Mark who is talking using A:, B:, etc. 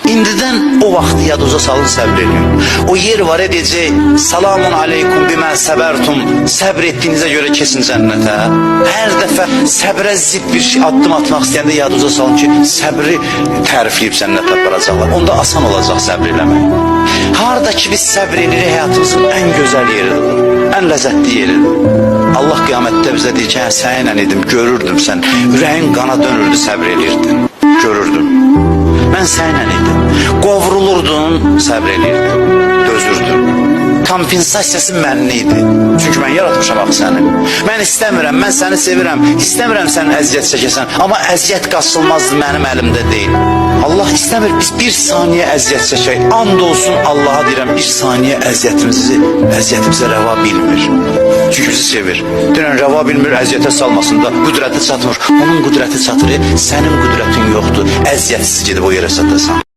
A: İndidən o vaxtı yaduza salın, səbr edin. O yer var edəcək, salamun aleykum bimə səbərtum, səbr etdiyinizə görə kesin cənnətə. Hər dəfə səbrə zid bir şey addım atmaq istəyəndə yaduza salın ki, səbri tərifləyib cənnətə aparacaqlar. Onda asan olacaq səbr eləmək. Harada ki biz səbr edirik, həyatımızın ən gözəl yeridir, ən ləzzətli yeridir. Allah qiyamətdə bizə deyir ki, səninlə idim, görürdüm sən, ürəyin qana dönürdü, səbr edirdin, görürdüm. Mən səninlə idim, qovrulurdun, səbr edirdin, dözürdün. Kompensasiyası mənli idi. Çünki mən yaratmışam axı səni. Mən istəmirəm, mən səni sevirəm, istəmirəm sən əziyyət çəkəsən. Amma əziyyət qaçılmazdır, mənim əlimdə deyil. Allah istəmir, biz bir saniyə əziyyət çəkək. And olsun Allaha deyirəm, bir saniyə əziyyətimizə rəva bilmir. Çünki bizi sevir. Deyirəm, rəva bilmir, əziyyətə salmasın da, qüdrəti çatmır. Onun qüdrəti çatır, sənin qüdrətin yoxdur. Əziyyətsiz gedib o yerə çatasan.